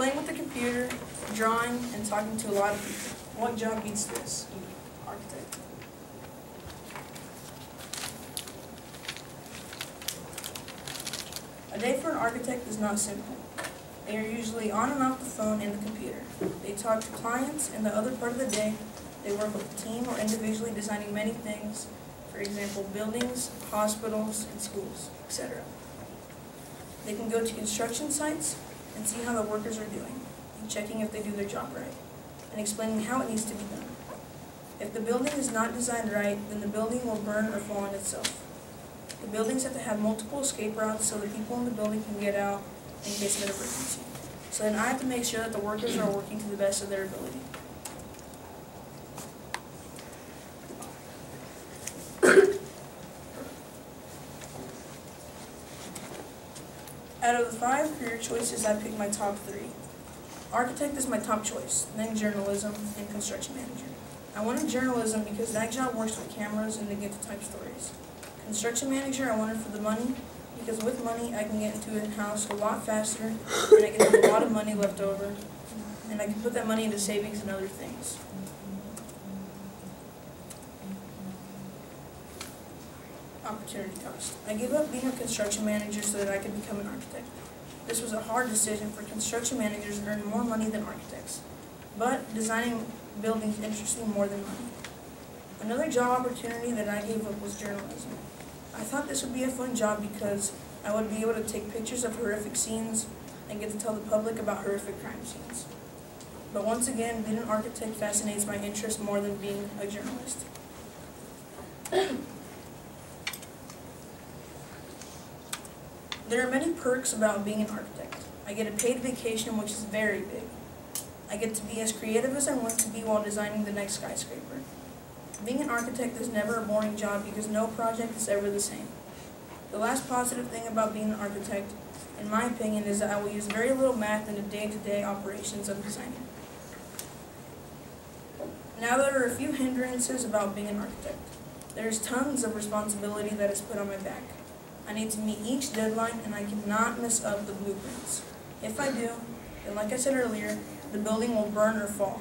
Playing with the computer, drawing, and talking to a lot of people. What job beats this? Architect. A day for an architect is not simple. They are usually on and off the phone and the computer. They talk to clients, and the other part of the day, they work with a team or individually designing many things, for example, buildings, hospitals, and schools, etc. They can go to construction sites and see how the workers are doing, and checking if they do their job right, and explaining how it needs to be done. If the building is not designed right, then the building will burn or fall on itself. The buildings have to have multiple escape routes so the people in the building can get out in case of an emergency. So then I have to make sure that the workers are working to the best of their ability. Out of the 5 career choices, I picked my top 3. Architect is my top choice, then journalism, and construction manager. I wanted journalism because that job works with cameras and they get to type stories. Construction manager I wanted for the money, because with money I can get into a house a lot faster, and I can have a lot of money left over, and I can put that money into savings and other things. Opportunity cost. I gave up being a construction manager so that I could become an architect. This was a hard decision, for construction managers earn more money than architects, but designing buildings interests me more than money. Another job opportunity that I gave up was journalism. I thought this would be a fun job because I would be able to take pictures of horrific scenes and get to tell the public about horrific crime scenes. But once again, being an architect fascinates my interest more than being a journalist. There are many perks about being an architect. I get a paid vacation, which is very big. I get to be as creative as I want to be while designing the next skyscraper. Being an architect is never a boring job because no project is ever the same. The last positive thing about being an architect, in my opinion, is that I will use very little math in the day-to-day operations of designing. Now there are a few hindrances about being an architect. There is tons of responsibility that is put on my back. I need to meet each deadline, and I cannot mess up the blueprints. If I do, then like I said earlier, the building will burn or fall.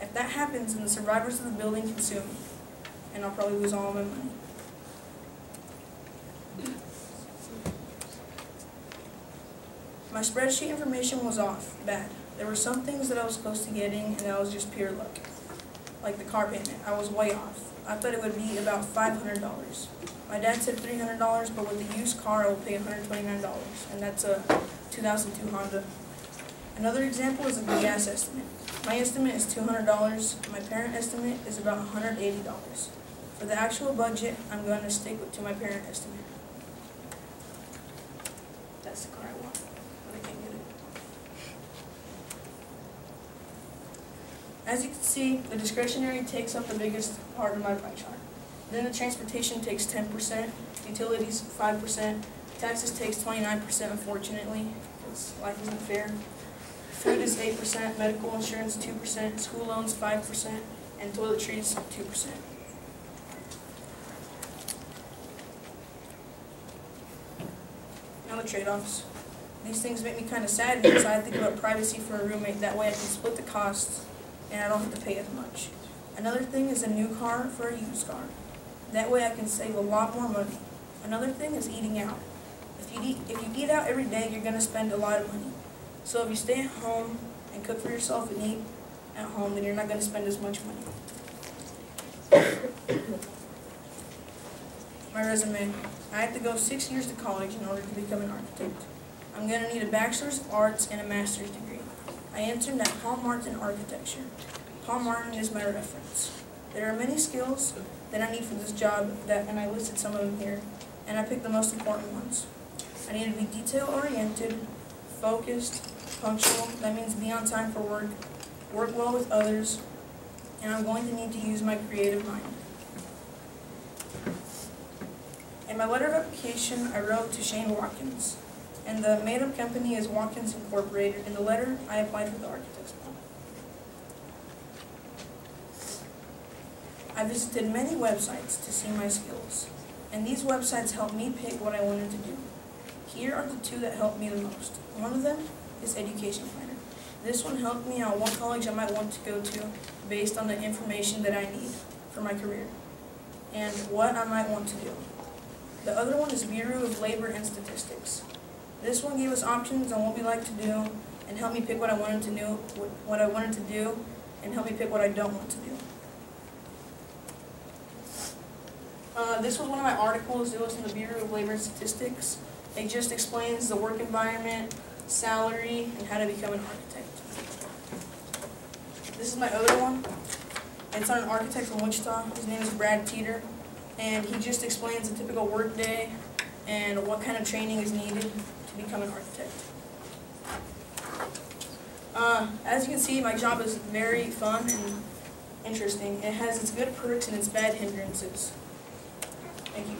If that happens, then the survivors of the building can sue me, and I'll probably lose all of my money. My spreadsheet information was off, bad. There were some things that I was close to getting, and that was just pure luck. Like the car payment, I was way off. I thought it would be about $500. My dad said $300, but with the used car, I will pay $129, and that's a 2002 Honda. Another example is the gas estimate. My estimate is $200. My parent estimate is about $180. For the actual budget, I'm going to stick to my parent estimate. That's the car I want, but I can't get it. As you can see, the discretionary takes up the biggest part of my pie chart. Then the transportation takes 10%, utilities 5%, taxes takes 29%, unfortunately, because life isn't fair. Food is 8%, medical insurance 2%, school loans 5%, and toiletries 2%. Now the trade-offs. These things make me kind of sad because I have to give up privacy for a roommate. That way I can split the costs and I don't have to pay as much. Another thing is a new car for a used car. That way I can save a lot more money. Another thing is eating out. If you eat out every day, you're going to spend a lot of money. So if you stay at home and cook for yourself and eat at home, then you're not going to spend as much money. My resume. I have to go 6 years to college in order to become an architect. I'm going to need a bachelor's of arts and a master's degree. I interned at Paul Martin Architecture. Paul Martin is my reference. There are many skills that I need for this job, and I listed some of them here, and I picked the most important ones. I need to be detail-oriented, focused, punctual. That means be on time for work well with others, and I'm going to need to use my creative mind. In my letter of application, I wrote to Shane Watkins, and the made-up company is Watkins Incorporated. In the letter, I applied for the architect's job. I visited many websites to see my skills, and these websites helped me pick what I wanted to do. Here are the two that helped me the most. One of them is Education Planner. This one helped me on what college I might want to go to based on the information that I need for my career and what I might want to do. The other one is Bureau of Labor and Statistics. This one gave us options on what we like to do and helped me pick what I wanted to do, and helped me pick what I don't want to do. This was one of my articles. It was in the Bureau of Labor and Statistics. It just explains the work environment, salary, and how to become an architect. This is my other one. It's on an architect from Wichita. His name is Brad Teeter, and he just explains the typical work day and what kind of training is needed to become an architect. As you can see, my job is very fun and interesting. It has its good perks and its bad hindrances. Thank you.